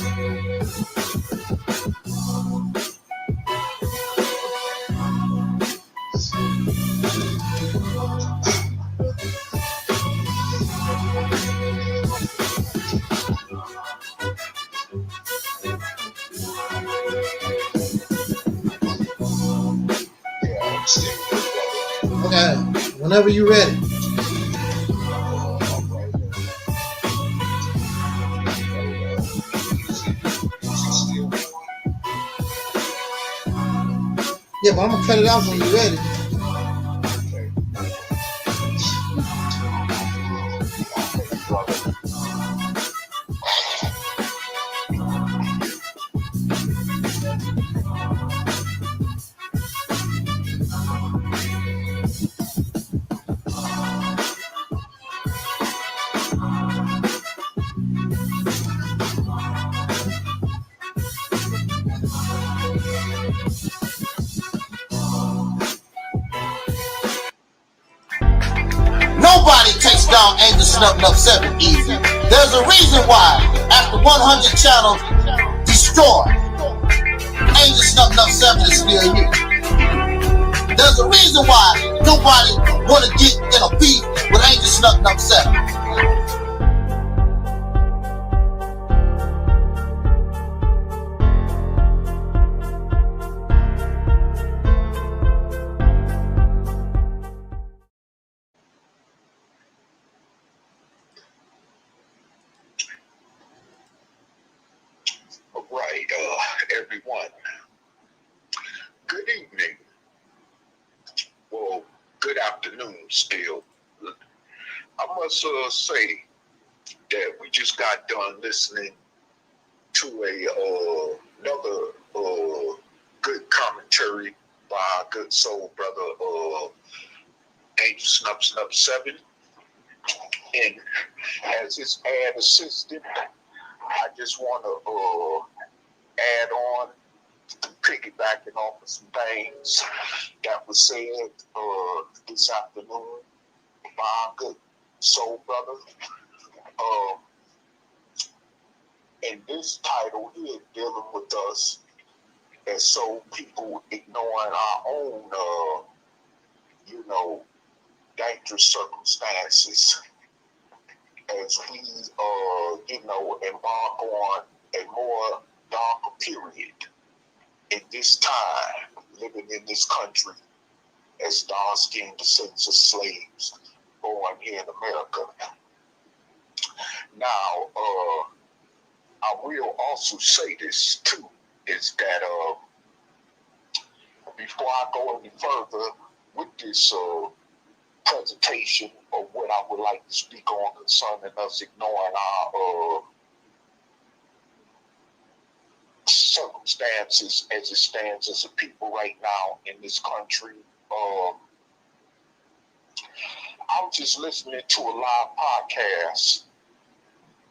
Okay, whenever you're ready. Yeah, but I'm gonna cut it off when you're ready. Nobody takes down Angel Snubbed Up 7 easy. There's a reason why, after 100 channels destroyed, Angel Snubbed Up 7 is still here. There's a reason why nobody want to get in a beef with Angel Snubbed Up 7. Everyone, good evening. Well, good afternoon still. I must say that we just got done listening to another good commentary by our good soul brother Angel Snubbed Up 7. And as his ad assistant, I just want to add on, piggybacking off of some things that was said this afternoon by our good soul brother. And this title here dealing with us as soul people ignoring our own, dangerous circumstances as we, embark on a more darker period in this time, living in this country as dark-skinned descendants of slaves born here in America. Now, I will also say this too, is that before I go any further with this presentation of what I would like to speak on concerning us ignoring our circumstances as it stands as a people right now in this country. I was just listening to a live podcast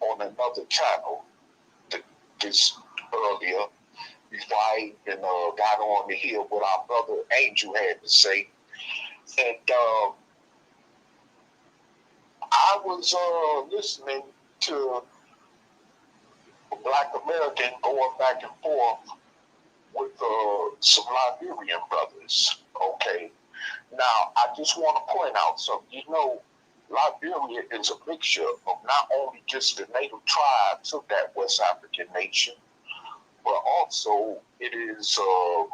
on another channel this earlier before I even got on to hear what our brother Angel had to say. And I was listening to a Black American going back and forth with some Liberian brothers. Okay. Now, I just want to point out something. Liberia is a mixture of not only just the native tribes of that West African nation, but also it is a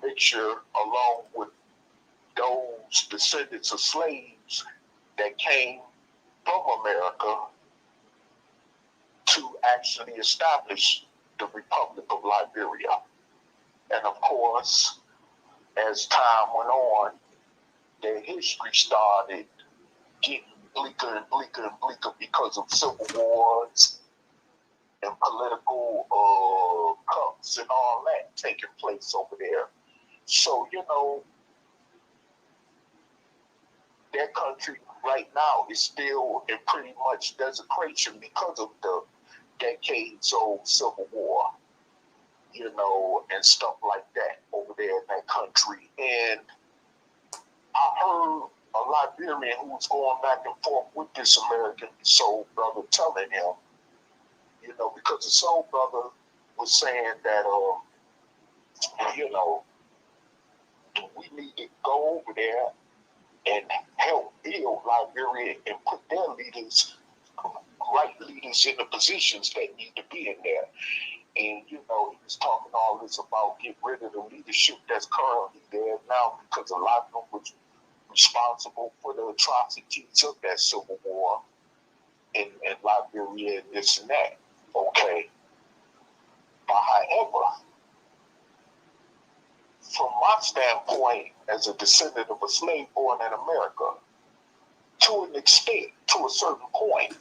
mixture along with those descendants of slaves that came from America to actually establish the Republic of Liberia. And of course, as time went on, their history started getting bleaker and bleaker and bleaker because of civil wars and political cups and all that taking place over there. So, their country right now is still in pretty much desecration because of the decades-old civil war, and stuff like that over there in that country. And I heard a Liberian who was going back and forth with this American soul brother telling him You know, because the soul brother was saying that, you know, we need to go over there and help build Liberia and put their leaders, right leaders in the positions that need to be in there. And, you know, he was talking all this about get rid of the leadership that's currently there now because a lot of them was responsible for the atrocities of that civil war in Liberia and this and that. Okay. But however, from my standpoint as a descendant of a slave born in America, to an extent, to a certain point,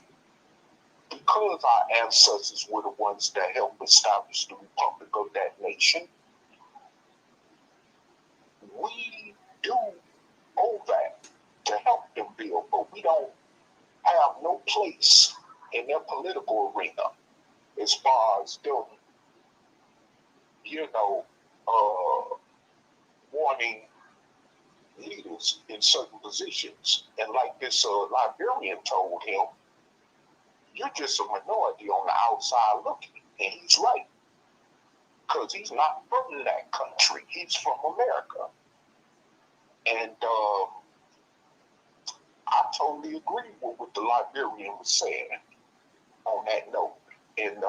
because our ancestors were the ones that helped establish the republic of that nation, we do owe that to help them build, but we don't have no place in their political arena as far as them, you know, wanting leaders in certain positions. And like this Liberian told him, you're just a minority on the outside looking. And he's right. Because he's not from that country. He's from America. And I totally agree with what the Liberian was saying on that note. And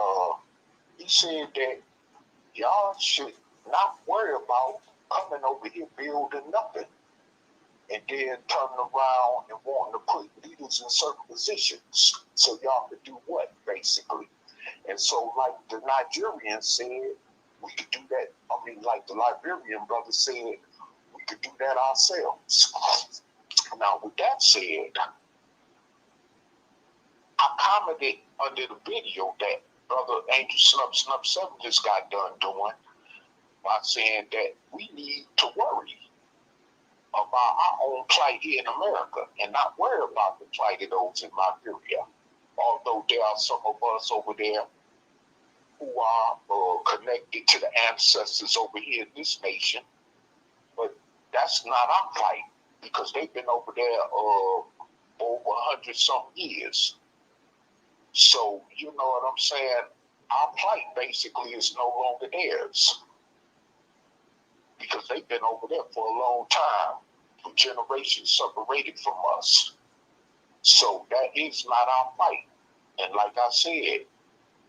he said that y'all should not worry about coming over here building nothing and then turning around and wanting to put leaders in certain positions so y'all could do what, basically. And so, like the Nigerian said, we could do that. I mean, like the Liberian brother said, we could do that ourselves. Now, with that said, I commented under the video that Brother Angel Snub 7 just got done doing by saying that we need to worry about our own plight here in America and not worry about the plight of those in Liberia. Although there are some of us over there who are connected to the ancestors over here in this nation, but that's not our plight because they've been over there over 100-some years. So, you know what I'm saying? Our plight basically is no longer theirs because they've been over there for a long time, for generations separated from us. So that is not our fight. And like I said,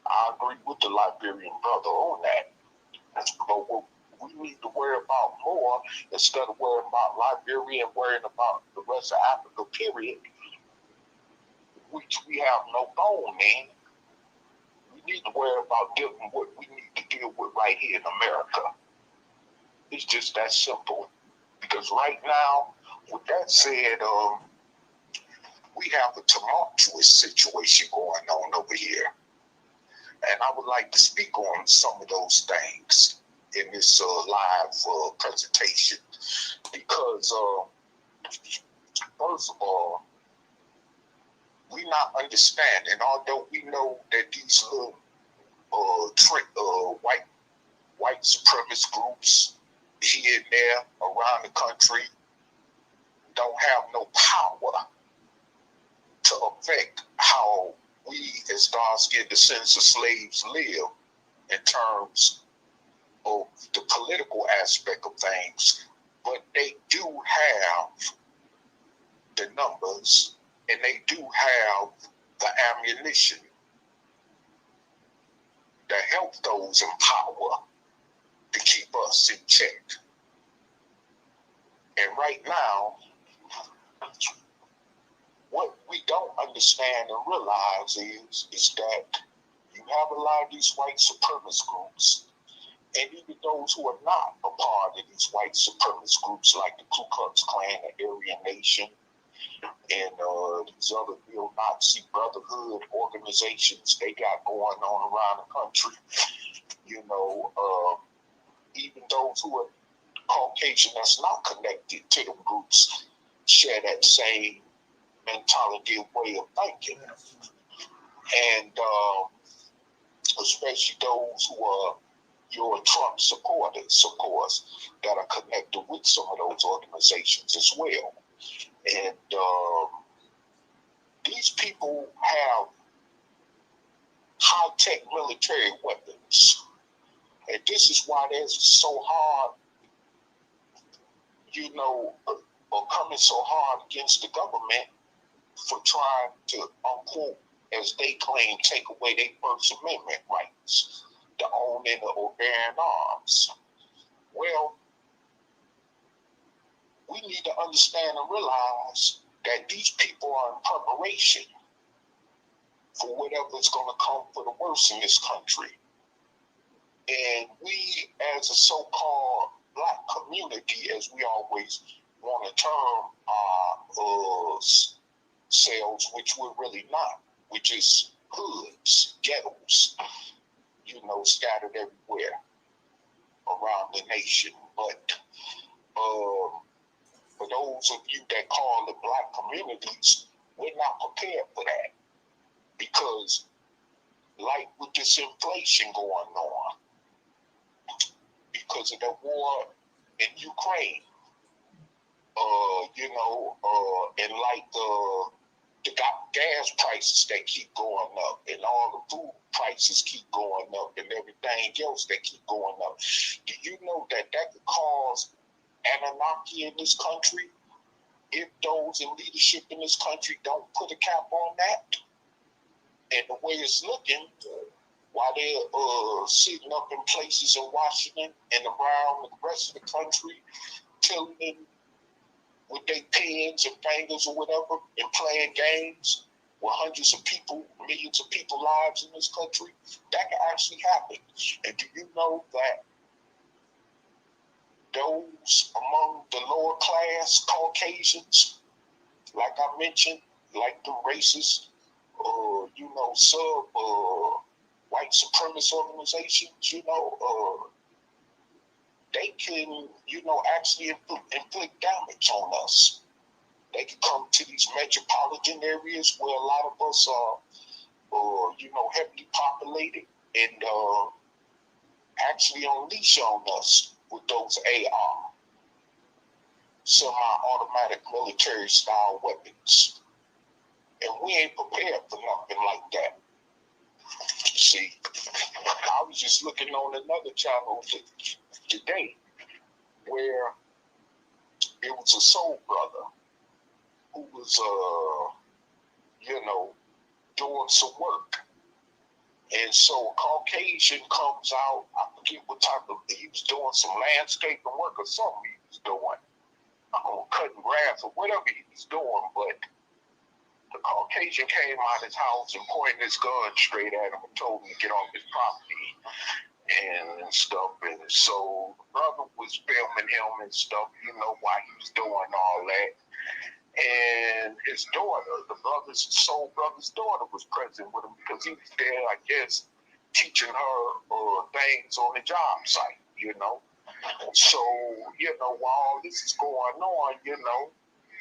I agree with the Liberian brother on that. But what we need to worry about more, instead of worrying about Liberia and worrying about the rest of Africa, period, which we have no bone in, we need to worry about dealing with what we need to deal with right here in America. It's just that simple. Because right now, with that said, we have a tumultuous situation going on over here. And I would like to speak on some of those things in this live presentation. Because, first of all, we're not understanding, although we know that these little white supremacist groups here and there around the country don't have no power to affect how we as dark-skinned descendants of slaves live in terms of the political aspect of things, but they do have the numbers and they do have the ammunition to help those in power to keep us in check. And right now, what we don't understand and realize is that you have a lot of these white supremacist groups, and even those who are not a part of these white supremacist groups like the Ku Klux Klan, the Aryan Nation, and these other neo-Nazi brotherhood organizations they got going on around the country. You know, even those who are Caucasian that's not connected to them groups share that same mentality and way of thinking. And especially those who are your Trump supporters, of course, that are connected with some of those organizations as well. And these people have high-tech military weapons. And this is why it's so hard, or coming so hard against the government for trying to, unquote, as they claim, take away their First Amendment rights, the owning or bearing arms. Well, we need to understand and realize that these people are in preparation for whatever's going to come for the worse in this country. And we, as a so-called black community, as we always want to term ourselves, which we're really not, we're just hoods, ghettos, scattered everywhere around the nation. But for those of you that call the black communities, we're not prepared for that. Because like with this inflation going on, because of the war in Ukraine, and like the gas prices that keep going up, and all the food prices keep going up, and everything else that keep going up. Do you know that could cause anarchy in this country if those in leadership in this country don't put a cap on that? And the way it's looking, while they're sitting up in places in Washington and around the rest of the country, tilting with their pens and fingers or whatever, and playing games with hundreds of people, millions of people lives in this country, that can actually happen. And do you know that those among the lower class Caucasians, like I mentioned, like the racist, white supremacist organizations, they can, actually inflict damage on us. They can come to these metropolitan areas where a lot of us are, heavily populated, and actually unleash on us with those AR, semi-automatic military style weapons. And we ain't prepared for nothing like that. See, I was just looking on another channel today where it was a soul brother who was, doing some work. And so a Caucasian comes out, I forget what type of, he was doing some landscaping work or something he was doing. Cutting grass or whatever he was doing, but the Caucasian came out of his house and pointed his gun straight at him and told him to get off his property and stuff. And so the brother was filming him and stuff, while he was doing all that. And his daughter, the soul brother's daughter, was present with him because he was there, I guess, teaching her things on the job site, So, while all this is going on,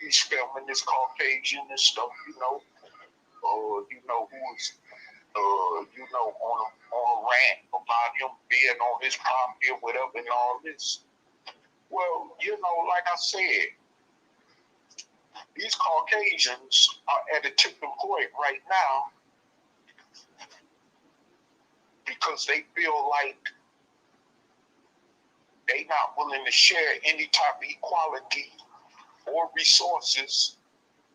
he's filming this Caucasian and stuff, who's, on a rant about him being on his property or whatever and all this. Well, like I said, these Caucasians are at a tipping point right now because they feel like they not willing to share any type of equality or resources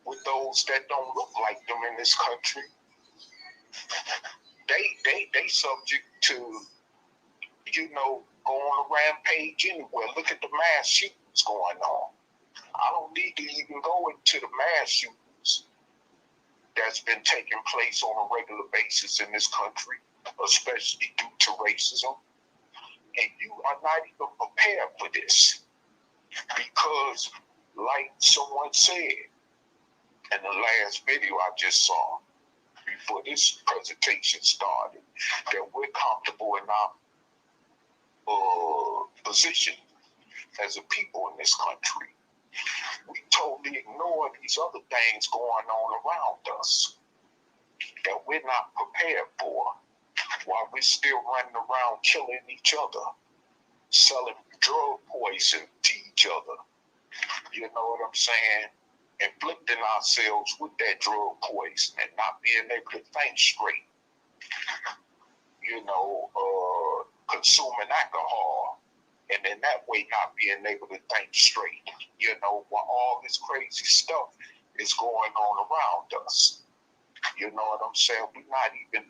with those that don't look like them in this country. They subject to, go on a rampage anywhere. Look at the mass shootings going on. I don't need to even go into the mass shootings that's been taking place on a regular basis in this country, especially due to racism. And you are not even prepared for this because, like someone said in the last video I just saw before this presentation started, that we're comfortable in our position as a people in this country. We totally ignore these other things going on around us that we're not prepared for, while we're still running around killing each other, selling drug poison to each other. You know what I'm saying? Inflicting ourselves with that drug poison and not being able to think straight. consuming alcohol, and in that way not being able to think straight, while all this crazy stuff is going on around us. You know what I'm saying? We're not even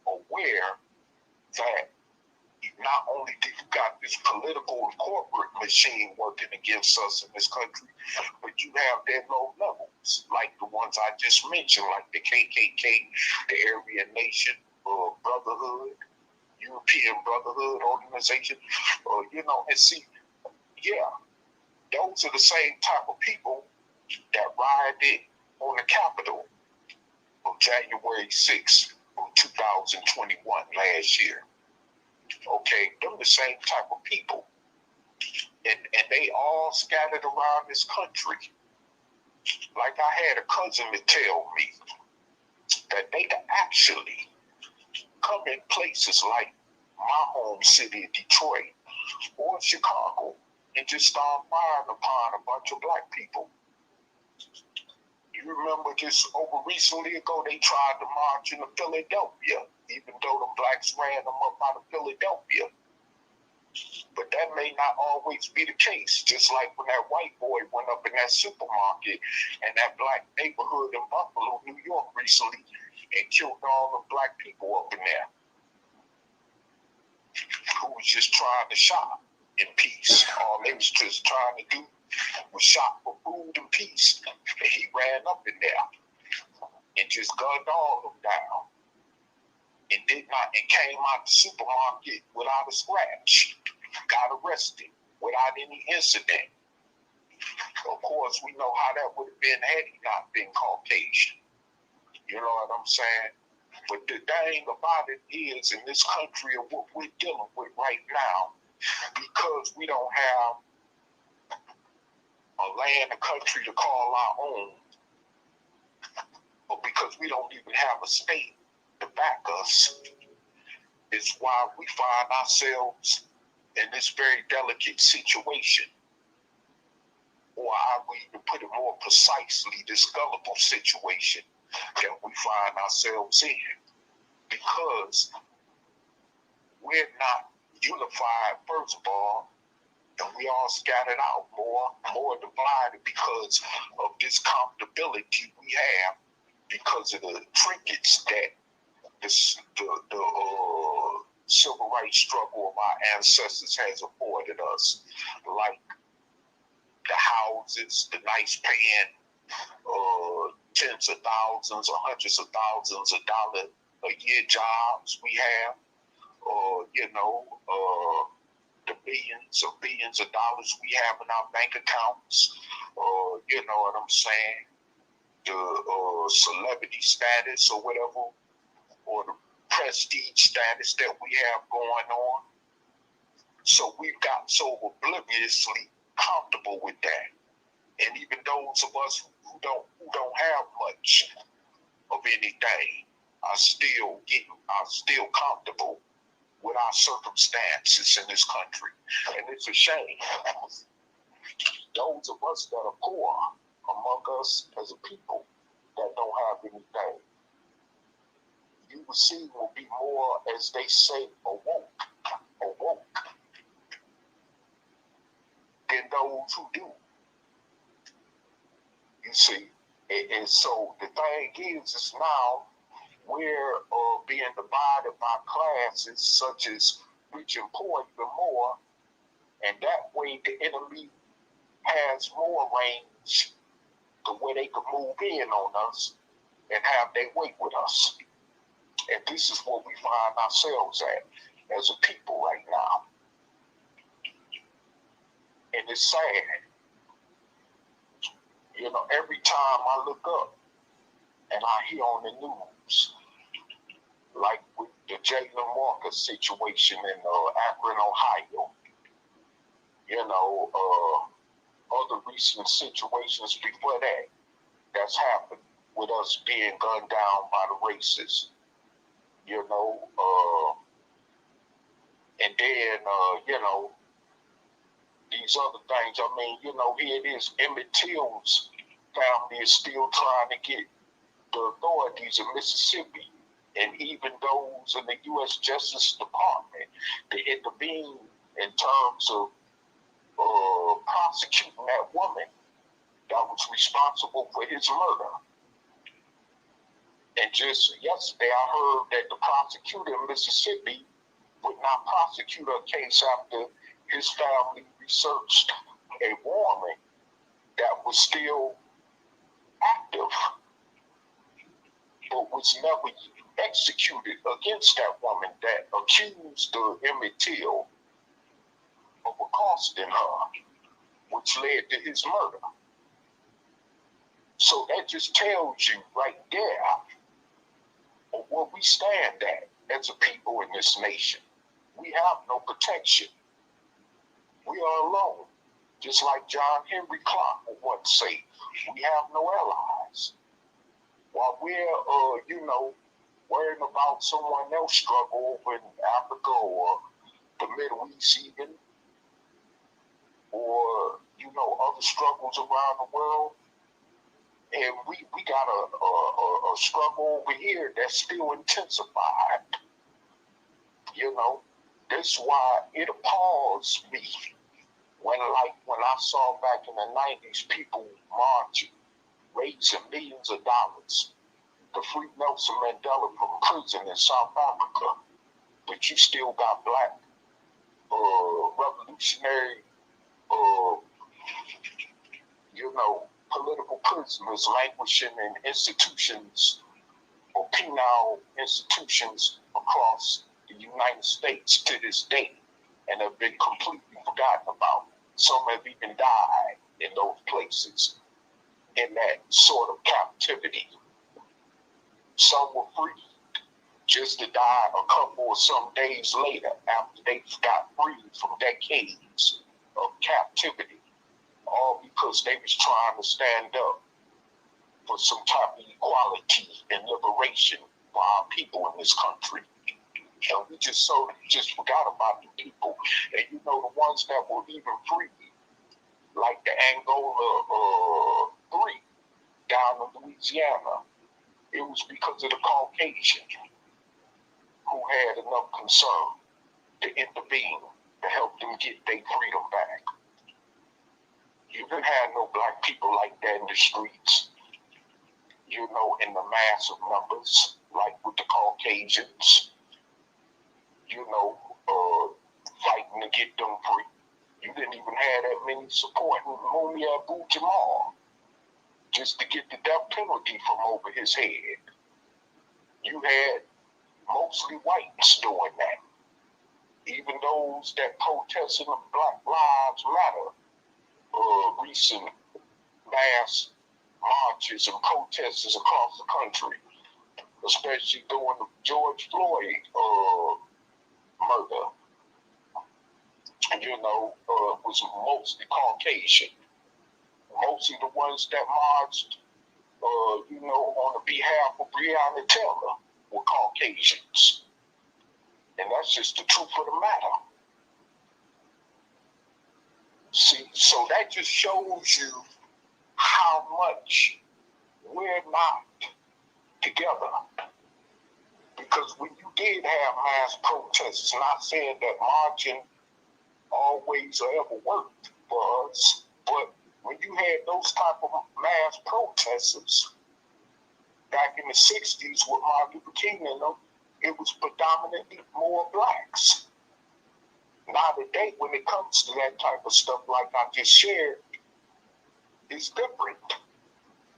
aware that not only do you got this political and corporate machine working against us in this country, but you have their low levels, like the ones I just mentioned, like the KKK, the Aryan Nation Brotherhood, European Brotherhood Organization, and see, those are the same type of people that rioted on the Capitol on January 6th of 2021 last year. Okay, them the same type of people. And they all scattered around this country. Like I had a cousin to tell me that they could actually come in places like my home city of Detroit or Chicago and just start firing upon a bunch of black people. You remember just over recently ago, they tried to march into Philadelphia, even though the blacks ran them up out of Philadelphia. But that may not always be the case. Just like when that white boy went up in that supermarket and that black neighborhood in Buffalo, New York recently and killed all the black people up in there who was just trying to shop in peace. All they was just trying to do was shop for food and peace. And he ran up in there and just gunned all of them down. And came out the supermarket without a scratch. Got arrested without any incident. Of course, we know how that would have been had he not been Caucasian. You know what I'm saying? But the thing about it is, in this country of what we're dealing with right now, because we don't have a land, a country to call our own, or because we don't even have a state to back us, is why we find ourselves in this very delicate situation. Or I would even put it more precisely, this gullible situation that we find ourselves in. Because we're not unified, first of all, and we all scattered out, more divided because of this comfortability we have, because of the trinkets that the civil rights struggle of our ancestors has afforded us, like the houses, the nice paying tens of thousands or hundreds of thousands of dollars a year jobs we have, the billions of dollars we have in our bank accounts, you know what I'm saying, the celebrity status or whatever, or the prestige status that we have going on. So we've got so obliviously comfortable with that. And even those of us who don't have much of anything are still comfortable with our circumstances in this country. And it's a shame. Those of us that are poor among us as a people that don't have anything, you will see will be more, as they say, awoke than those who do. You see, and so the thing is now we're being divided by classes such as rich and poor even more, and that way the enemy has more range to where they can move in on us and have their way with us. And this is what we find ourselves at as a people right now. And it's sad. You know, every time I look up and I hear on the news, like with the Jalen Walker situation in Akron, Ohio, you know, other recent situations before that's happened with us being gunned down by the racists, you know, and then, you know, these other things. I mean, you know, here it is, Emmett Till's family is still trying to get the authorities in Mississippi And even those in the U.S. Justice Department, they intervene in terms of prosecuting that woman that was responsible for his murder. And just yesterday, I heard that the prosecutor in Mississippi would not prosecute a case after his family researched a warrant that was still active, but was never executed against that woman that accused Emmett Till of accosting her, which led to his murder. So that just tells you right there of where we stand at as a people in this nation. We have no protection. We are alone. Just like John Henry Clark would once say, we have no allies. While we're, worrying about someone else struggle over in Africa or the Middle East even, or, other struggles around the world, and we got a struggle over here that's still intensified. That's why it appalls me when I saw back in the 90s people marching, raising millions of dollars to free Nelson Mandela from prison in South Africa, but you still got black revolutionary, political prisoners languishing in institutions or penal institutions across the United States to this day and have been completely forgotten about. Some have even died in those places in that sort of captivity. Some were freed just to die a couple or some days later after they got freed from decades of captivity, all because they was trying to stand up for some type of equality and liberation for our people in this country. And we just forgot about the people. And the ones that were even free, like the Angola 3 down in Louisiana, it was because of the Caucasian who had enough concern to intervene to help them get their freedom back. You didn't have no black people like that in the streets, in the massive numbers, like with the Caucasians, fighting to get them free. You didn't even have that many supporting Mumia Abu-Jamal just to get the death penalty from over his head. You had mostly whites doing that. Even those that protested the Black Lives Matter, recent mass marches and protests across the country, especially during the George Floyd murder, was mostly Caucasian. Mostly the ones that marched, on the behalf of Breonna Taylor were Caucasians. And that's just the truth of the matter. See, so that just shows you how much we're not together. Because when you did have mass protests, not saying that marching always or ever worked for us, but when you had those type of mass protesters back in the 60s with Martin Luther King in them, it was predominantly more blacks. Now today, when it comes to that type of stuff like I just shared, it's different.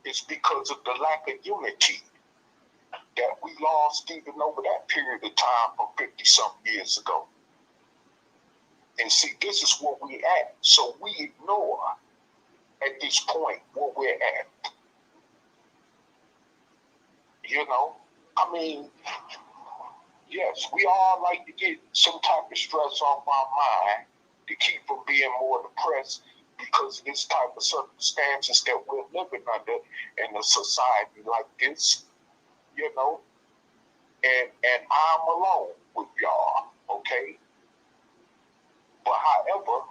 It's because of the lack of unity that we lost even over that period of time from 50-something years ago. And see, this is where we at. So we ignore at this point where we're at. Yes, we all like to get some type of stress off our mind to keep from being more depressed because of this type of circumstances that we're living under in a society like this, and I'm alone with y'all, okay? But however,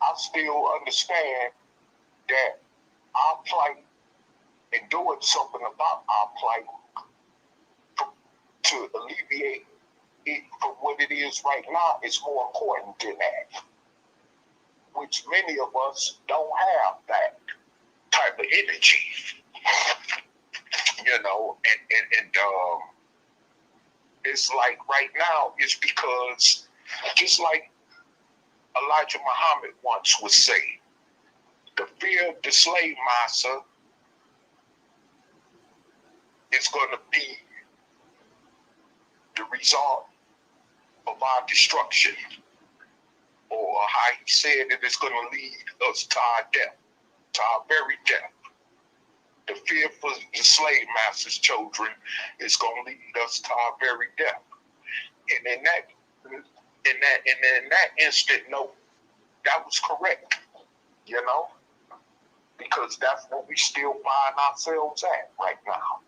I still understand that our plight and doing something about our plight to alleviate it from what it is right now is more important than that, which many of us don't have that type of energy, you know, and it's like right now, it's because just like Elijah Muhammad once would say, the fear of the slave master is going to be the result of our destruction, or how he said it is going to lead us to our death, to our very death. The fear for the slave master's children is going to lead us to our very death. And in that instant, no, that was correct, you know, because that's what we still find ourselves at right now,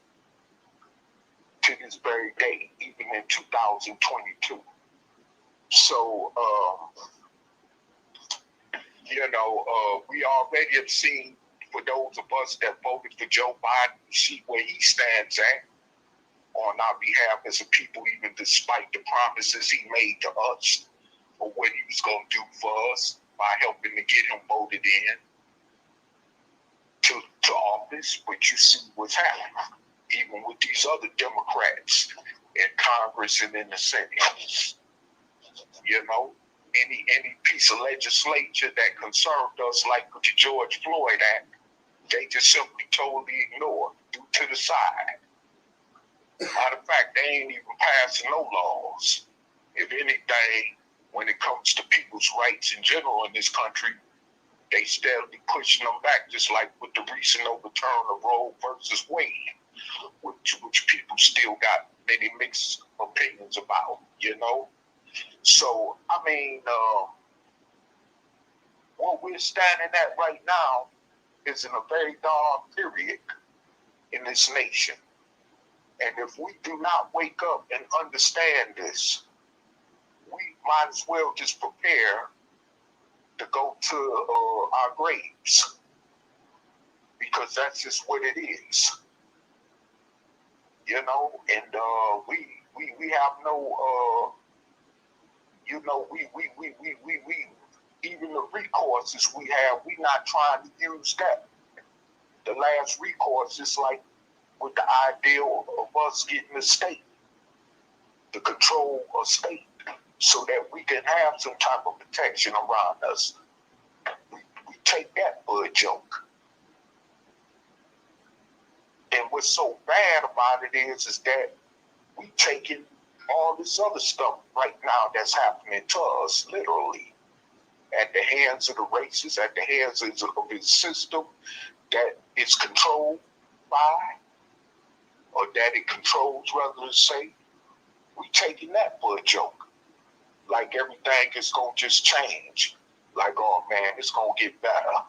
to this very day, even in 2022. So, you know, we already have seen, for those of us that voted for Joe Biden, see where he stands at on our behalf as a people, even despite the promises he made to us for what he was going to do for us by helping to get him voted in to office. But you see what's happening, even with these other Democrats in Congress and in the Senate. You know, any piece of legislature that concerned us, like with the George Floyd Act, they just simply totally ignored, due to the side. Matter of fact, they ain't even passing no laws. If anything, when it comes to people's rights in general in this country, they steadily pushing them back, just like with the recent overturn of Roe versus Wade, which people still got many mixed opinions about, you know? So, I mean, what we're standing at right now is in a very dark period in this nation. And if we do not wake up and understand this, we might as well just prepare to go to our graves, because that's just what it is, you know. And we have no, you know, we even the recourses we have, we not trying to use that. The last recourse is like with the ideal of us getting a state, the control of state, so that we can have some type of protection around us. We take that for a joke. And what's so bad about it is that we taking all this other stuff right now that's happening to us, literally, at the hands of the racists, at the hands of his system that it's controlled by, or that it controls, rather to say. We taking that for a joke. Like everything is going to just change. Like, oh man, it's going to get better.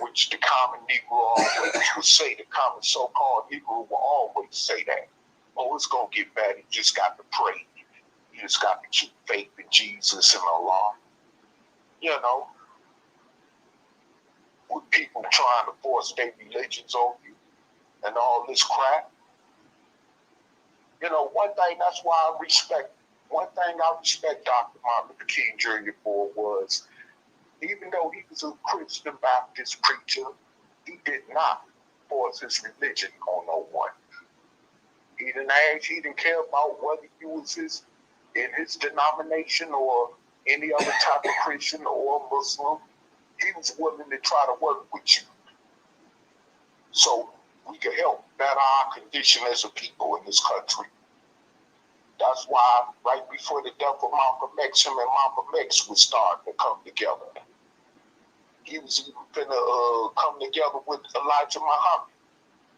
Which the common Negro always would say, the common so-called Negro will always say that. Oh, it's going to get better. You just got to pray. You just got to keep faith in Jesus and Allah. You know, with people trying to force their religions on you and all this crap. You know, one thing I respect Dr. Martin Luther King Jr. for was, even though he was a Christian Baptist preacher, he did not force his religion on no one. He didn't care about whether he was in his denomination or any other type of Christian or Muslim. He was willing to try to work with you, so we could help better our condition as a people in this country. That's why right before the death of Malcolm X, him and Malcolm X was starting to come together. He was even finna come together with Elijah Muhammad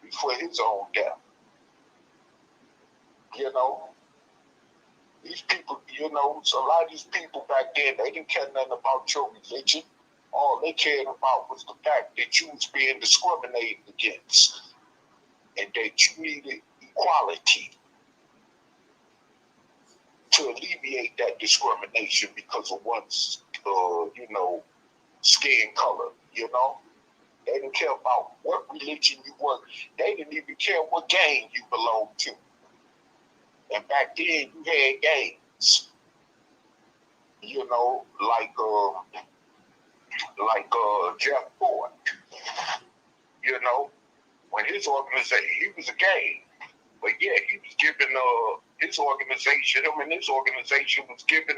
before his own death. You know, these people, you know, so a lot of these people back then, they didn't care nothing about your religion. All they cared about was the fact that you was being discriminated against and that you needed equality to alleviate that discrimination because of one's, you know, skin color, you know. They didn't care about what religion you were. They didn't even care what gang you belonged to. And back then you had gangs, you know, like Jeff Ford, you know, when his organization, he was a gang, but yeah, he was giving his organization was giving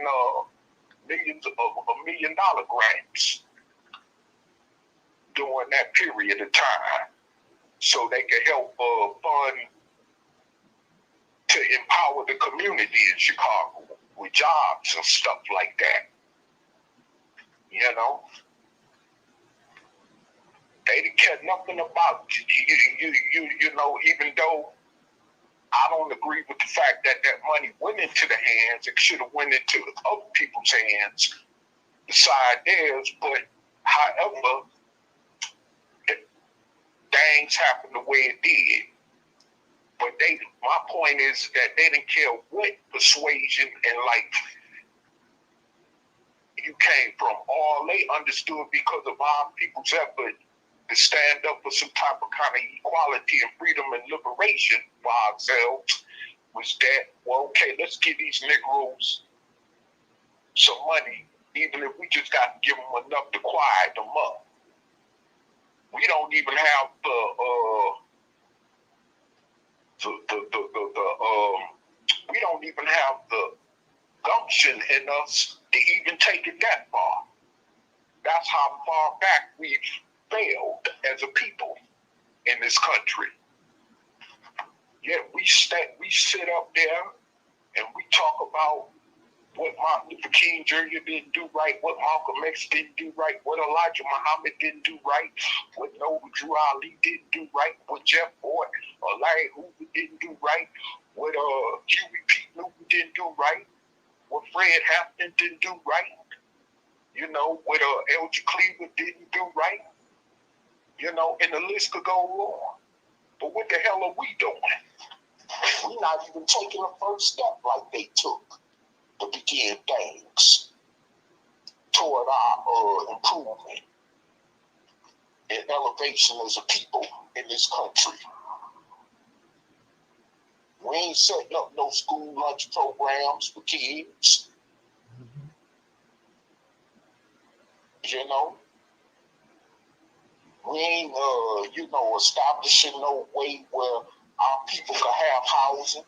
millions of $1 million grants during that period of time, so they could help fund to empower the community in Chicago with jobs and stuff like that. You know, they didn't care nothing about you know, even though I don't agree with the fact that that money went into the hands, it should have went into other people's hands beside theirs, but however, things happened the way it did. But my point is that they didn't care what persuasion and like you came from. All they understood, because of our people's effort to stand up for some type of kind of equality and freedom and liberation for ourselves, was that, well, okay, let's give these Negroes some money, even if we just got to give them enough to quiet them up. We don't even have we don't even have the gumption in us to even take it that far. That's how far back we've failed as a people in this country. Yet we sit up there and we talk about what Martin Luther King Jr. didn't do right, what Malcolm X didn't do right, what Elijah Muhammad didn't do right, what Noble Drew Ali didn't do right, what Jeff Ford or Larry Hoover didn't do right, what Huey P. Newton didn't do right, what Fred Hampton didn't do right, you know, what Elgin Cleaver didn't do right, you know, and the list could go on. But what the hell are we doing? We're not even taking a first step like they took to begin things toward our improvement and elevation as a people in this country. We ain't setting up no school lunch programs for kids. You know, we ain't, you know, establishing no way where our people can have housing.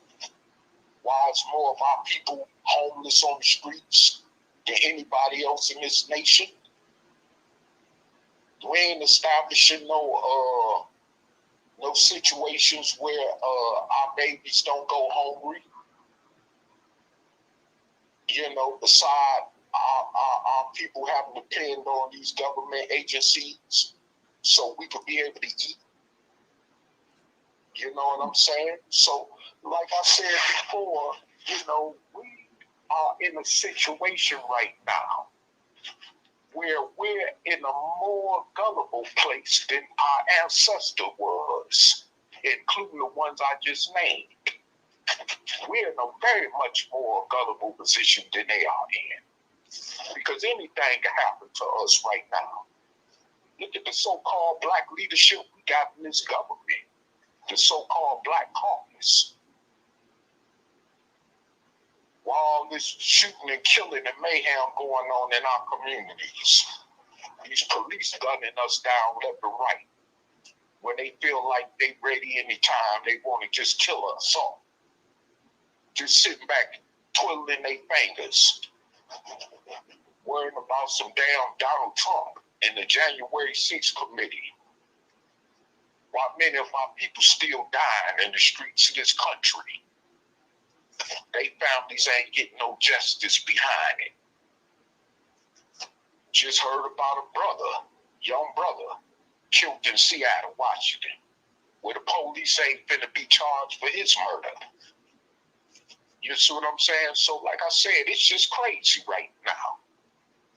Why is more of our people homeless on the streets than anybody else in this nation? We ain't establishing no situations where our babies don't go hungry. You know, beside our people having to depend on these government agencies so we could be able to eat. You know what I'm saying? So, like I said before, you know, we are in a situation right now where we're in a more gullible place than our ancestor was, including the ones I just named. We're in a very much more gullible position than they are in, because anything can happen to us right now. Look at the so-called black leadership we got in this government, the so-called Black Caucus. While all this shooting and killing and mayhem going on in our communities, these police gunning us down left and right. When they feel like they ready anytime, they want to just kill us all. Just sitting back, twiddling their fingers, worrying about some damn Donald Trump and the January 6th committee. While many of our people still dying in the streets of this country, they families ain't getting no justice behind it. Just heard about a brother, young brother, killed in Seattle, Washington, where the police ain't finna be charged for his murder. You see what I'm saying? So like I said, it's just crazy right now.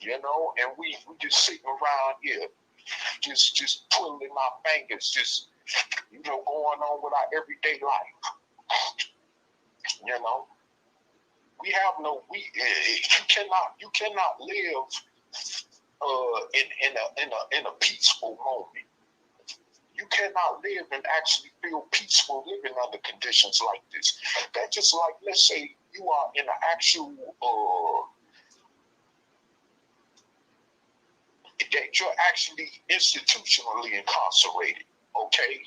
You know, and we just sitting around here, just twiddling our fingers, just, you know, going on with our everyday life. You know, we have no, you cannot live in a peaceful moment You cannot live and actually feel peaceful living under conditions like this. That's just like, let's say you are in an actual, that you're actually institutionally incarcerated, okay?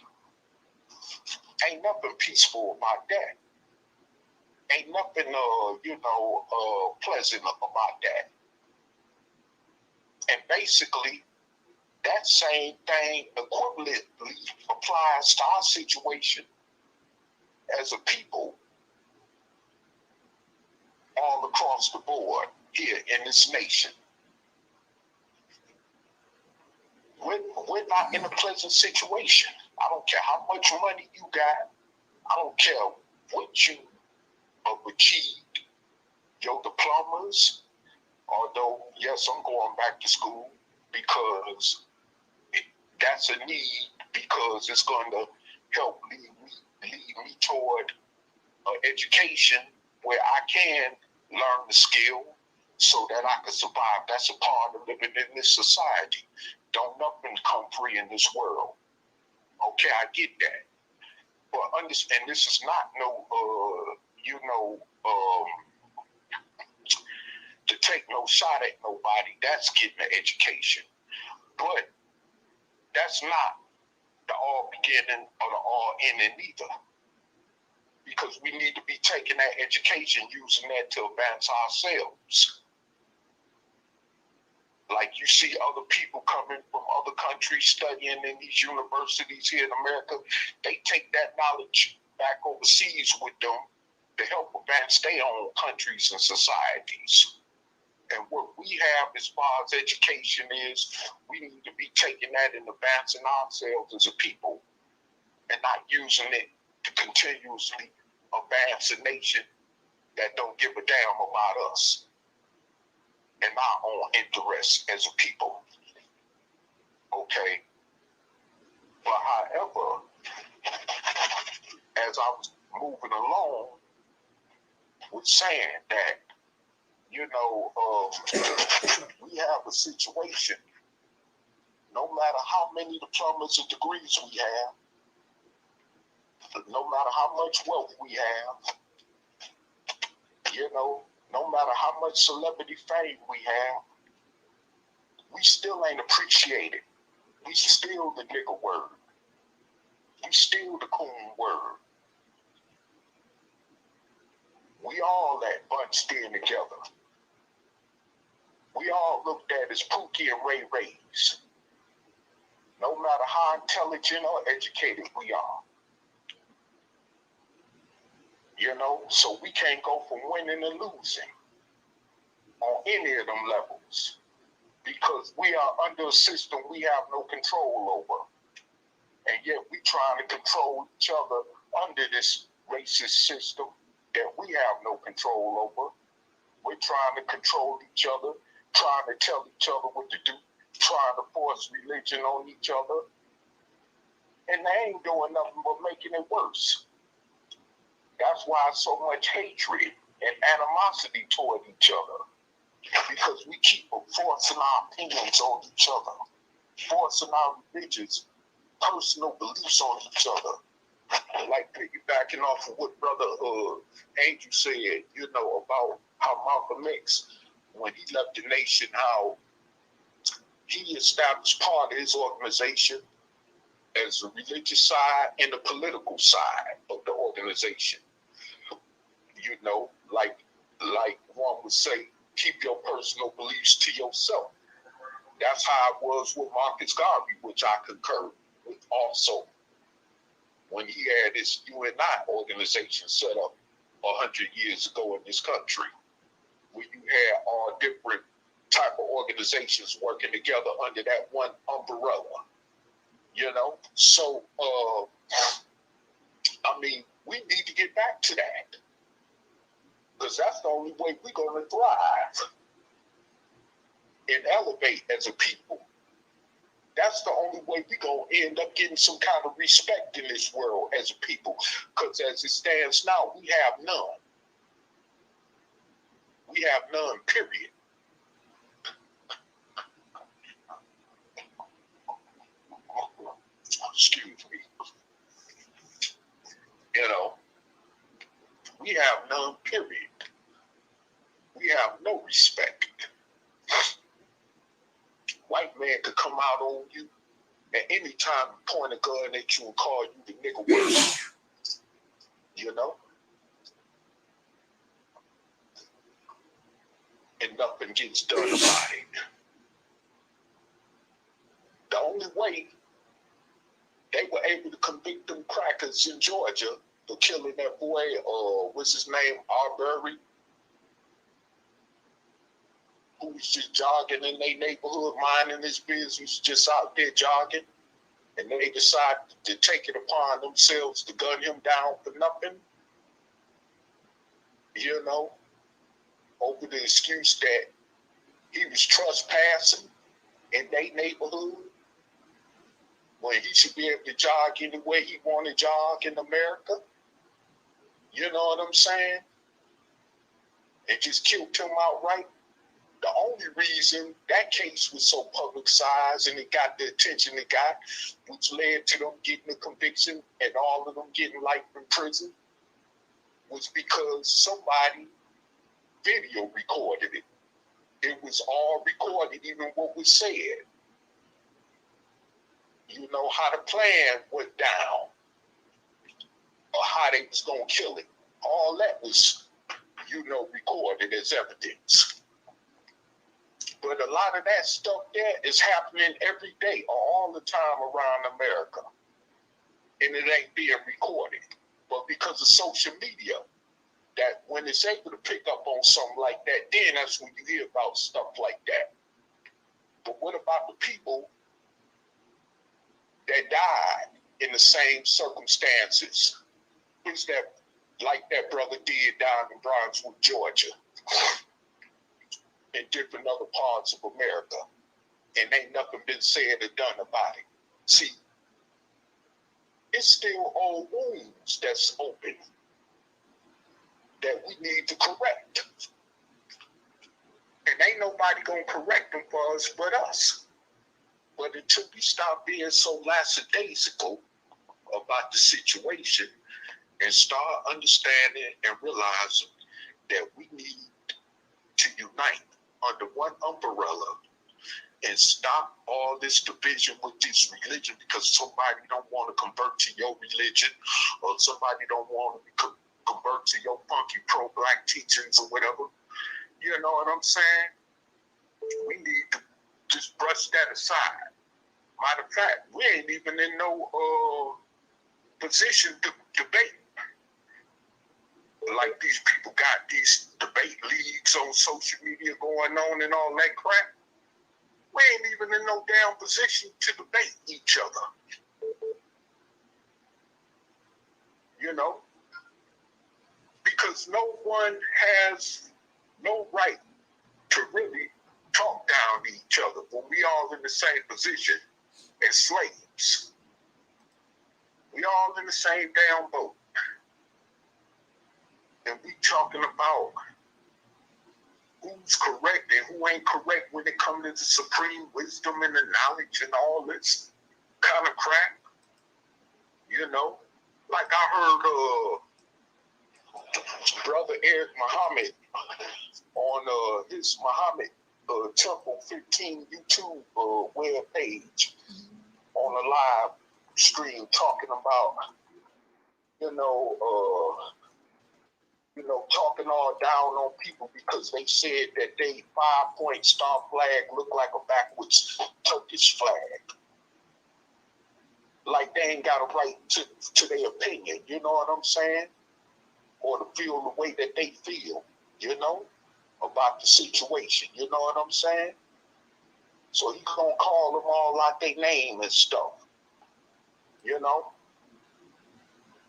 Ain't nothing peaceful about that. Ain't nothing, pleasant about that. And basically, that same thing equivalently applies to our situation as a people all across the board here in this nation. We're not in a pleasant situation. I don't care how much money you got. I don't care what you have achieved, your diplomas, although, yes, I'm going back to school because that's a need, because it's going to help lead me toward education where I can learn the skill so that I can survive. That's a part of living in this society. Don't nothing come free in this world. Okay, I get that. But understand, this is not to take no shot at nobody. That's getting an education. But that's not the all beginning or the all ending either. Because we need to be taking that education, using that to advance ourselves. Like you see other people coming from other countries studying in these universities here in America, they take that knowledge back overseas with them to help advance their own countries and societies. And what we have as far as education is, we need to be taking that and advancing ourselves as a people and not using it to continuously advance a nation that don't give a damn about us and our own interests as a people. Okay? But however, as I was moving along, was saying that, we have a situation, no matter how many diplomas and degrees we have, no matter how much wealth we have, no matter how much celebrity fame we have, we still ain't appreciated. We still the nigger word. We still the coon word. We all that bunched in together. We all looked at as Pookie and Ray Rays. No matter how intelligent or educated we are. So we can't go from winning and losing on any of them levels because we are under a system we have no control over. And yet we trying to control each other under this racist system that we have no control over. We're trying to control each other, trying to tell each other what to do, trying to force religion on each other. And they ain't doing nothing but making it worse. That's why so much hatred and animosity toward each other. Because we keep forcing our opinions on each other, forcing our religious, personal beliefs on each other. Like piggybacking off of what Brother Angel said, about how Malcolm X, when he left the nation, how he established part of his organization as the religious side and the political side of the organization. Like one would say, keep your personal beliefs to yourself. That's how it was with Marcus Garvey, which I concur with also. When he had his UNI organization set up 100 years ago in this country, where you had all different type of organizations working together under that one umbrella, So, we need to get back to that. Because that's the only way we're going to thrive and elevate as a people. That's the only way we're going to end up getting some kind of respect in this world as a people. Because as it stands now, we have none. We have none, period. Excuse have none, period. We have no respect. White man could come out on you at any time, point a gun at you and call you the nigga word. You know? And nothing gets done about it. The only way they were able to convict them crackers in Georgia for killing that boy, what's his name, Arbery, who was just jogging in their neighborhood, minding his business, just out there jogging, and they decided to take it upon themselves to gun him down for nothing, you know, over the excuse that he was trespassing in their neighborhood, when he should be able to jog any way he want to jog in America. You know what I'm saying? And just killed him outright. The only reason that case was so publicized and it got the attention it got, which led to them getting a conviction and all of them getting life in prison, was because somebody video recorded it. It was all recorded, even what was said. You know, how the plan went down, or how they was going to kill him. All that was, you know, recorded as evidence. But a lot of that stuff there is happening every day, all the time around America. And it ain't being recorded. But because of social media, that when it's able to pick up on something like that, then that's when you hear about stuff like that. But what about the people that died in the same circumstances? Who's that, like that brother did down in Brunswick, Georgia, in different other parts of America, and ain't nothing been said or done about it. See, it's still old wounds that's open that we need to correct. And ain't nobody gonna correct them for us but us. But until we stop being so lackadaisical about the situation and start understanding and realizing that we need to unite under one umbrella and stop all this division with this religion because somebody don't want to convert to your religion or somebody don't want to convert to your funky pro-black teachings or whatever. You know what I'm saying? We need to just brush that aside. Matter of fact, we ain't even in no position to debate. Like these people got these debate leagues on social media going on and all that crap. We ain't even in no damn position to debate each other. You know? Because no one has no right to really talk down to each other when we all in the same position as slaves. We all in the same damn boat. And we talking about who's correct and who ain't correct when it comes to the supreme wisdom and the knowledge and all this kind of crap. You know, like I heard Brother Eric Muhammad on his Muhammad Temple 15 YouTube web page on a live stream talking about, talking all down on people because they said that they 5-point star flag looked like a backwards Turkish flag. Like they ain't got a right to their opinion, you know what I'm saying? Or to feel the way that they feel, about the situation, you know what I'm saying? So he gonna call them all out their name and stuff, And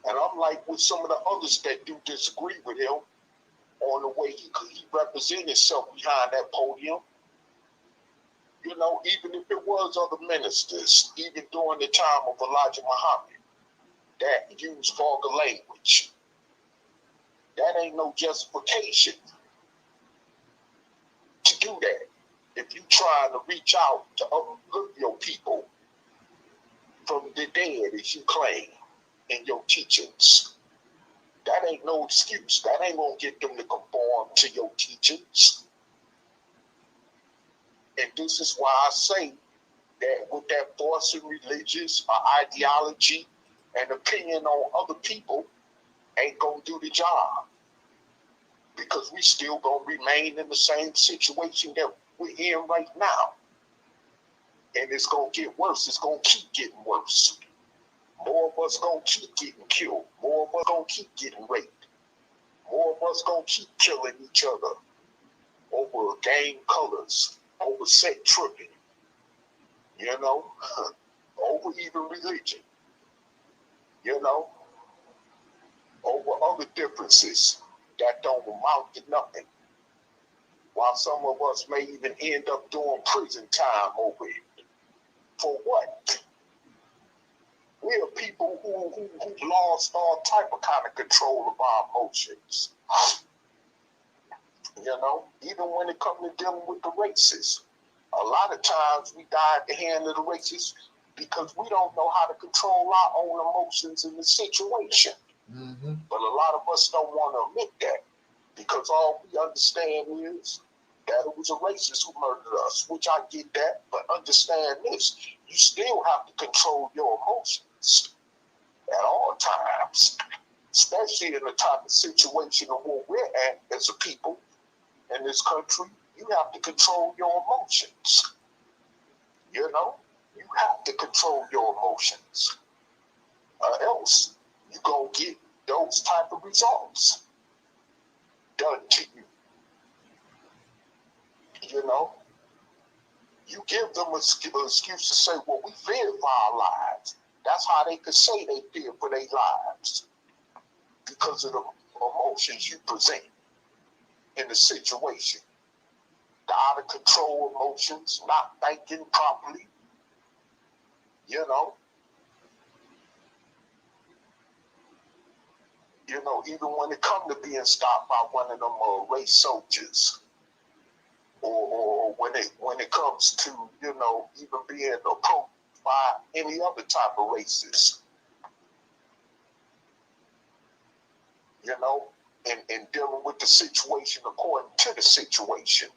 I'm like with some of the others that do disagree with him on the way he represent himself behind that podium. Even if it was other ministers, even during the time of Elijah Muhammad, that used vulgar language. That ain't no justification to do that. If you trying to reach out to uplift your people from the dead, as you claim in your teachings, That ain't no excuse. That ain't gonna get them to conform to your teachings. And this is why I say that with that forcing religious ideology and opinion on other people ain't gonna do the job. Because we still gonna remain in the same situation that we're in right now. And it's gonna get worse. It's gonna keep getting worse. More of us gonna keep getting killed. More of us gonna keep getting raped. More of us gonna keep killing each other over gang colors, over set tripping, you know, over even religion, you know, over other differences that don't amount to nothing. While some of us may even end up doing prison time over it. For what? We are people who lost all type of kind of control of our emotions. You know, even when it comes to dealing with the racists. A lot of times we die at the hand of the racists because we don't know how to control our own emotions in the situation. Mm-hmm. But a lot of us don't want to admit that because all we understand is that it was a racist who murdered us, which I get that, but understand this, you still have to control your emotions at all times, especially in the type of situation of where we're at as a people in this country. You have to control your emotions. You know, you have to control your emotions, or else you're going to get those type of results done to you. You know, you give them an excuse to say, well, we fear for our lives. That's how they could say they fear for their lives, because of the emotions you present in the situation. The out of control emotions, not thinking properly, you know. You know, even when it comes to being stopped by one of them race soldiers, or when it comes to, you know, even being approached by any other type of racist, you know, and dealing with the situation according to the situation,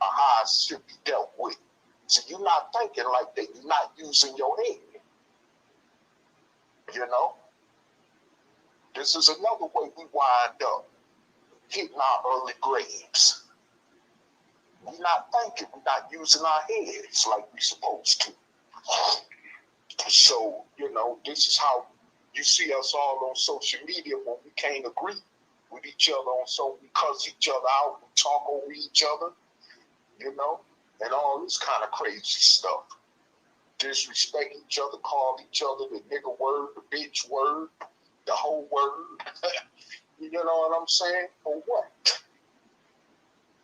or how it should be dealt with. So you're not thinking like that. You're not using your head. You know, this is another way we wind up hitting our early graves. We're not thinking, we're not using our heads like we're supposed to. So, you know, this is how you see us all on social media when we can't agree with each other on, so we cuss each other out, we talk over each other, you know, and all this kind of crazy stuff. Disrespect each other, call each other the nigga word, the bitch word, the whole word. You know what I'm saying? For what?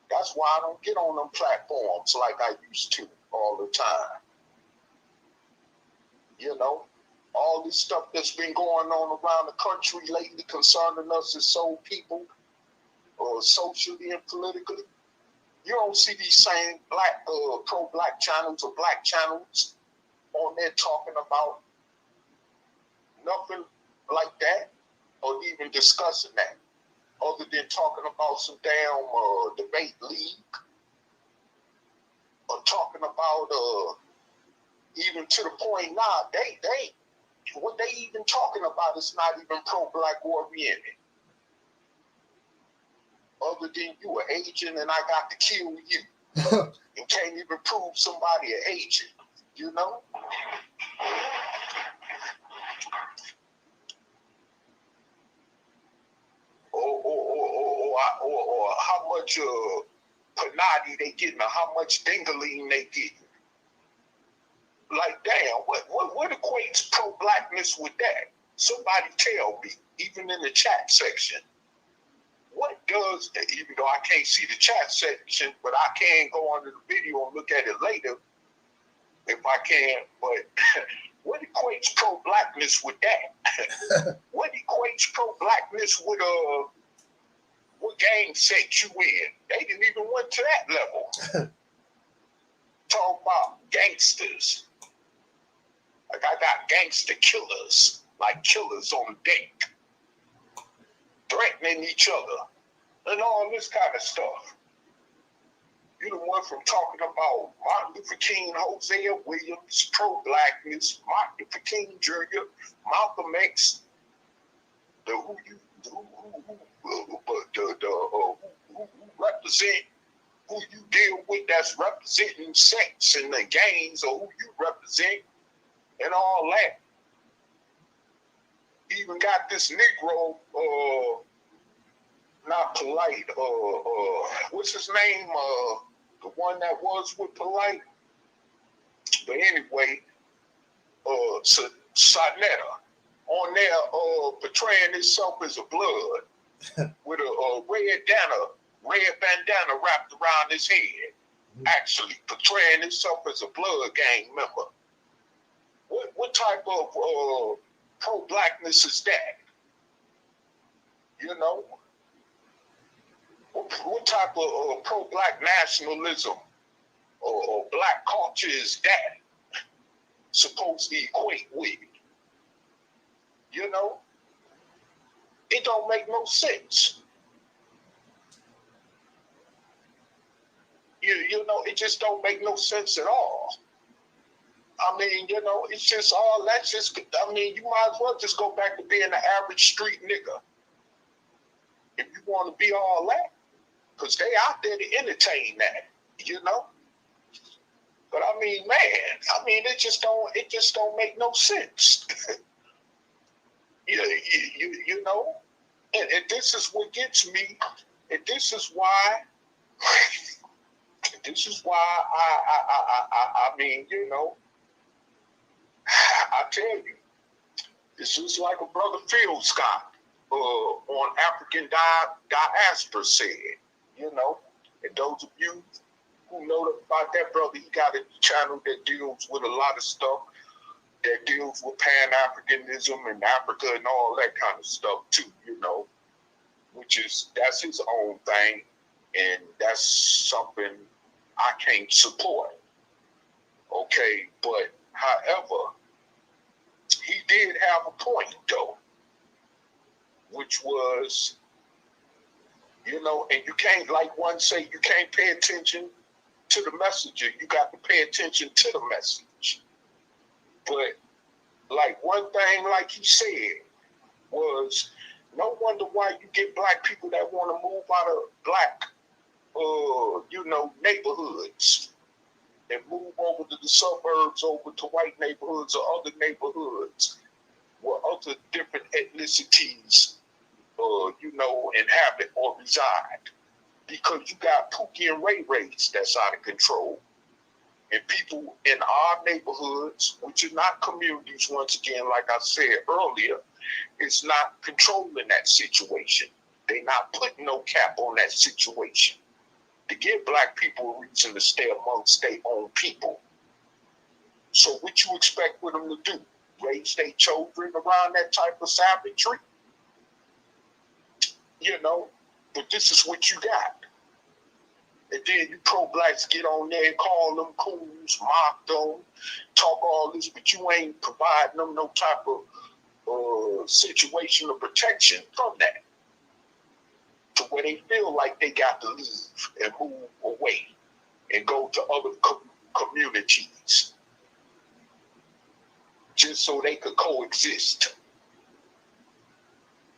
That's why I don't get on them platforms like I used to all the time. You know, all this stuff that's been going on around the country lately concerning us as soul people, or socially and politically. You don't see these same black, pro-black channels or black channels on there talking about nothing like that, or even discussing that, other than talking about some damn debate league, or talking about even to the point now, they what they even talking about is not even pro-black oriented. Other than you an agent and I got to kill you, and can't even prove somebody an agent, you know? Or how much panati they getting, or how much dingaling they getting. Like, damn, what equates pro-blackness with that? Somebody tell me, even in the chat section. What does, even though I can't see the chat section, but I can go under the video and look at it later if I can, but what equates pro-blackness with that? What equates pro-blackness with what gang set you in? They didn't even went to that level. Talk about gangsters. Like I got gangster killers, like killers on deck. threatening each other, and all this kind of stuff. You the one from talking about Martin Luther King, Hosea Williams, pro-blackness, Martin Luther King Jr., Malcolm X, who represent, who you deal with that's representing sex and the gangs, or who you represent, and all that. Even got this Negro, not Polite, what's his name? The one that was with Polite. But anyway, Sonetta on there portraying himself as a blood with a red bandana wrapped around his head. Actually portraying himself as a blood gang member. What type of pro-blackness is that? You know? What type of pro-black nationalism or black culture is that supposed to equate with? You know? It don't make no sense. You know, it just don't make no sense at all. I mean, you know, it's just all that's just, I mean, you might as well just go back to being the average street nigga. If you want to be all that, because they out there to entertain that, you know? But I mean, man, it just don't make no sense. You know? And this is what gets me, and this is why I mean, you know, I tell you, this is like a brother Phil Scott on African Diaspora said, you know, and those of you who know about that brother, he got a channel that deals with a lot of stuff, that deals with Pan-Africanism and Africa and all that kind of stuff too, you know, that's his own thing, and that's something I can't support. Okay, but however, he did have a point though, which was, you know, and you can't, like one say, you can't pay attention to the messenger, you got to pay attention to the message. But like one thing, like he said, was no wonder why you get black people that want to move out of black, you know, neighborhoods and move over to the suburbs, over to white neighborhoods or other neighborhoods where other different ethnicities, you know, inhabit or reside. Because you got Pookie and Ray Rays that's out of control. And people in our neighborhoods, which are not communities, once again, like I said earlier, is not controlling that situation. They're not putting no cap on that situation to give black people a reason to stay amongst their own people. So what you expect for them to do? Raise their children around that type of savagery? You know, but this is what you got. And then you pro-blacks get on there and call them coons, mock them, talk all this, but you ain't providing them no type of situation of protection from that, to where they feel like they got to leave and move away and go to other communities just so they could coexist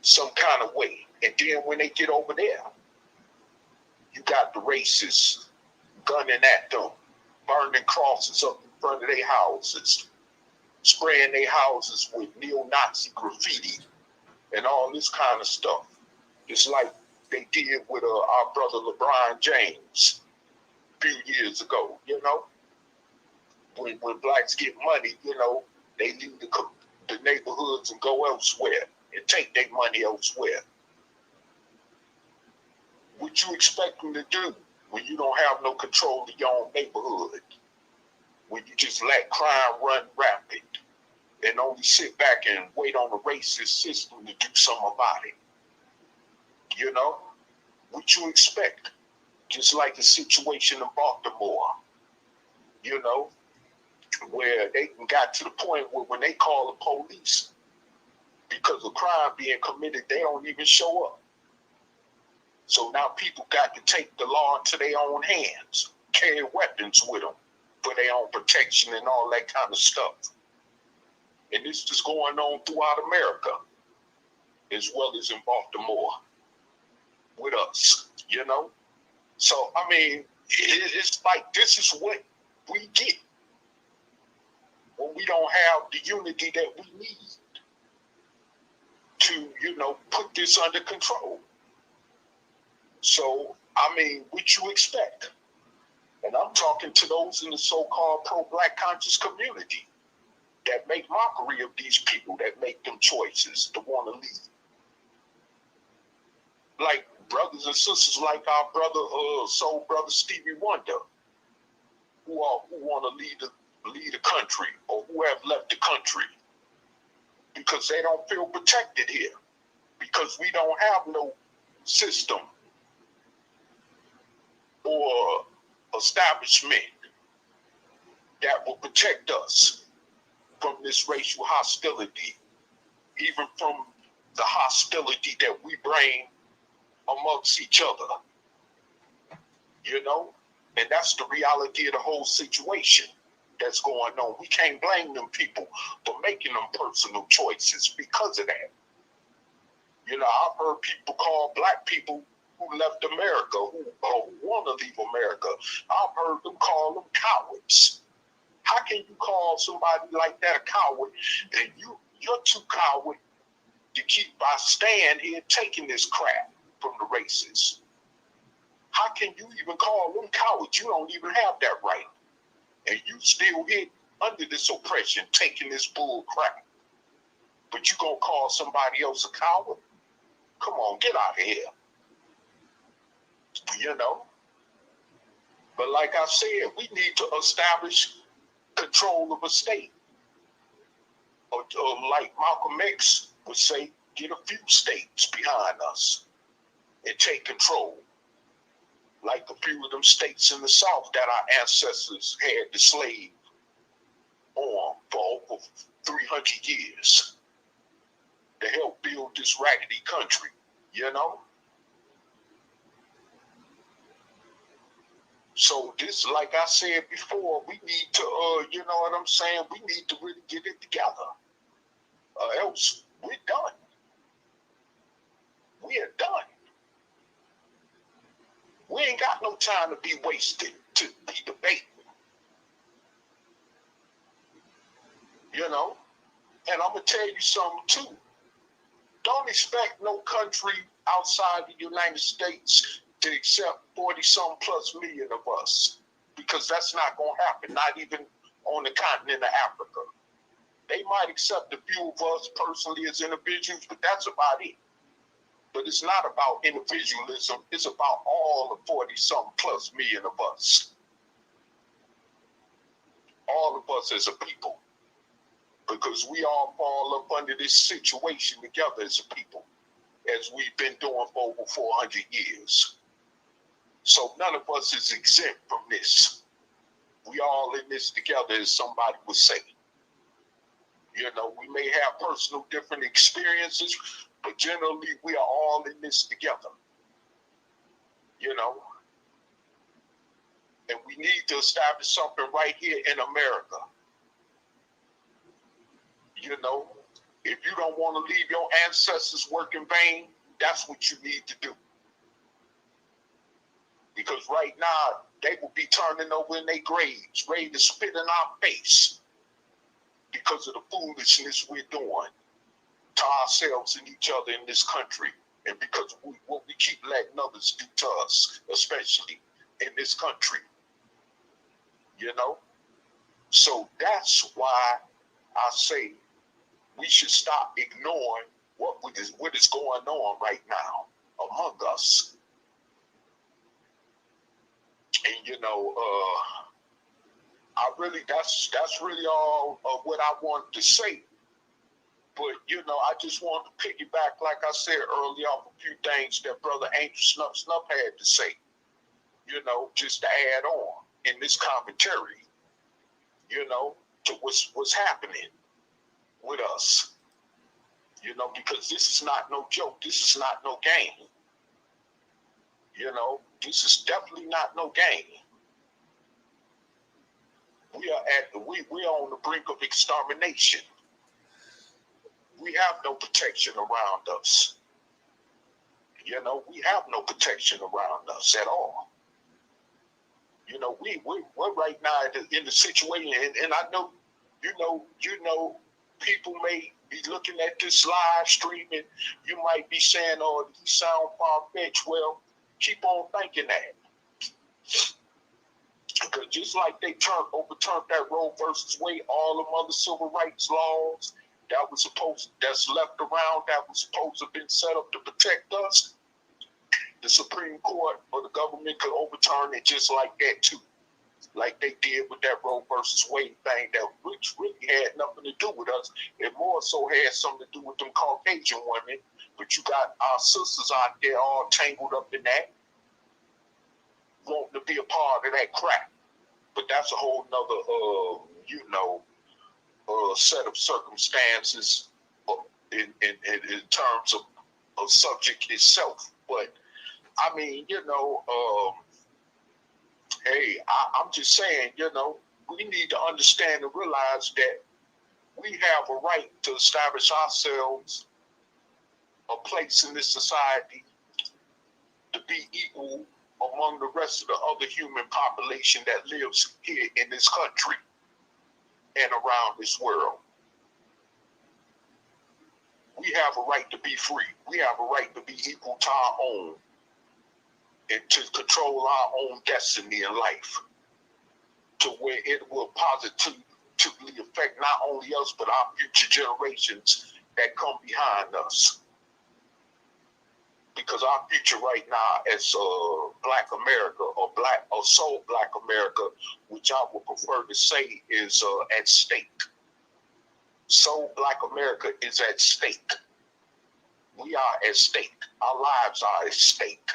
some kind of way. And then when they get over there, you got the racists gunning at them, burning crosses up in front of their houses, spraying their houses with neo-Nazi graffiti and all this kind of stuff. It's like they did with our brother LeBron James a few years ago, you know? When blacks get money, you know, they leave the neighborhoods and go elsewhere and take their money elsewhere. What you expect them to do when you don't have no control of your own neighborhood? When you just let crime run rapid and only sit back and wait on the racist system to do something about it? You know? What you expect? Just like the situation in Baltimore, you know, where they got to the point where when they call the police, because of crime being committed, they don't even show up. So now people got to take the law into their own hands, carry weapons with them for their own protection and all that kind of stuff. And this is going on throughout America, as well as in Baltimore with us, you know? So, I mean, it's like this is what we get when we don't have the unity that we need to, you know, put this under control. So, I mean, what you expect? And I'm talking to those in the so-called pro-black conscious community that make mockery of these people that make them choices to want to lead. Like brothers and sisters like our brother, soul brother Stevie Wonder, who want to lead the country, or who have left the country because they don't feel protected here, because we don't have no system or establishment that will protect us from this racial hostility, even from the hostility that we bring amongst each other, you know? And that's the reality of the whole situation that's going on. We can't blame them people for making them personal choices because of that. You know, I've heard people call black people who left America, who want to leave America, I've heard them call them cowards. How can you call somebody like that a coward, and you're too coward to keep by staying here taking this crap from the racists? How can you even call them cowards? You don't even have that right. And you still here under this oppression, taking this bull crap. But you gonna call somebody else a coward? Come on, get out of here. You know? But like I said, we need to establish control of a state. Or like Malcolm X would say, get a few states behind us and take control. Like a few of them states in the South that our ancestors had the slave on for over 300 years to help build this raggedy country, you know? So this, like I said before, we need to, you know what I'm saying? We need to really get it together. Else we're done. We are done. We ain't got no time to be wasted to be debating. You know? And I'm going to tell you something too. Don't expect no country outside the United States to accept 40-some plus million of us, because that's not going to happen, not even on the continent of Africa. They might accept a few of us personally as individuals, but that's about it. But it's not about individualism. It's about all the 40-some plus million of us. All of us as a people. Because we all fall up under this situation together as a people, as we've been doing for over 400 years. So none of us is exempt from this. We all in this together, as somebody would say. You know, we may have personal different experiences, but generally we are all in this together. You know? And we need to establish something right here in America. You know, if you don't want to leave your ancestors' work in vain, that's what you need to do. Because right now, they will be turning over in their graves, ready to spit in our face because of the foolishness we're doing to ourselves and each other in this country, and because of what we keep letting others do to us, especially in this country. You know? So that's why I say we should stop ignoring what is going on right now among us. And you know, I really that's really all of what I wanted to say. But you know, I just wanted to piggyback, like I said earlier, off a few things that Brother Angel Snuff had to say. You know, just to add on in this commentary, you know, to what's happening with us. You know, because this is not no joke. This is not no game. You know, this is definitely not no game. We are on the brink of extermination. We have no protection around us. You know, we have no protection around us at all. You know, we're right now in the situation, and I know, you know, people may be looking at this live stream, and you might be saying, "Oh, you sound far-fetched." Well, keep on thinking that, because just like they overturned that Roe versus Wade, all them other civil rights laws that's left around that was supposed to have been set up to protect us, the Supreme Court or the government could overturn it just like that too, like they did with that Roe versus Wade thing, that which really had nothing to do with us. It more so had something to do with them Caucasian women. But you got our sisters out there all tangled up in that, wanting to be a part of that crap. But that's a whole nother, set of circumstances in terms of subject itself. But I mean, you know, hey, I'm just saying, you know, we need to understand and realize that we have a right to establish ourselves a place in this society to be equal among the rest of the other human population that lives here in this country and around this world. We have a right to be free. We have a right to be equal to our own and to control our own destiny in life, to where it will positively affect not only us, but our future generations that come behind us. Because our future right now as Black America, or Soul Black America, which I would prefer to say is at stake. Soul Black America is at stake. We are at stake. Our lives are at stake.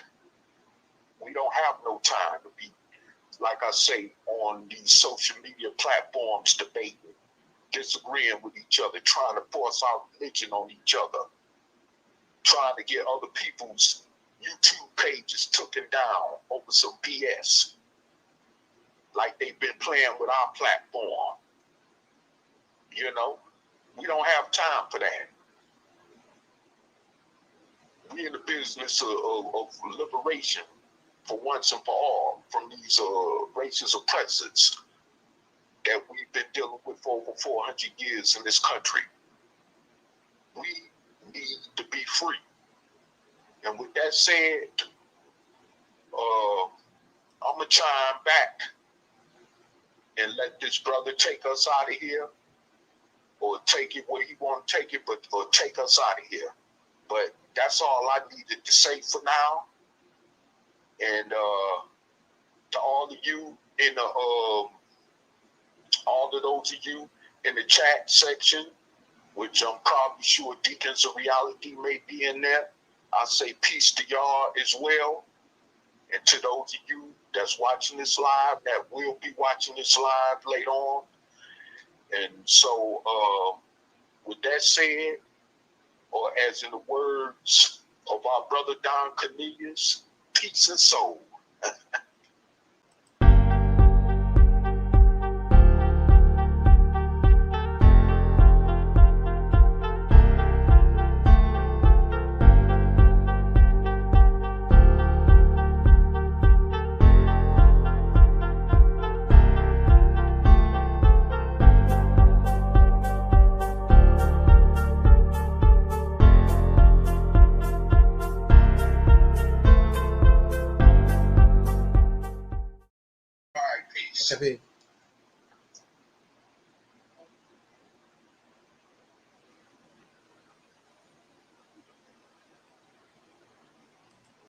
We don't have no time to be, like I say, on these social media platforms debating, disagreeing with each other, trying to force our religion on each other, trying to get other people's YouTube pages taken down over some BS, like they've been playing with our platform. You know, we don't have time for that. We're in the business of liberation for once and for all from these racist oppressors that we've been dealing with for over 400 years in this country. We need to be free. And with that said, I'm going to chime back and let this brother take us out of here, or take it where he want to take it, or take us out of here. But that's all I needed to say for now. And to all of you in the, all of those of you in the chat section, which I'm probably sure Deacons of Reality may be in there, I say peace to y'all as well. And to those of you that's watching this live, that will be watching this live later on. And so, with that said, or as in the words of our brother Don Cornelius, peace and soul. Okay.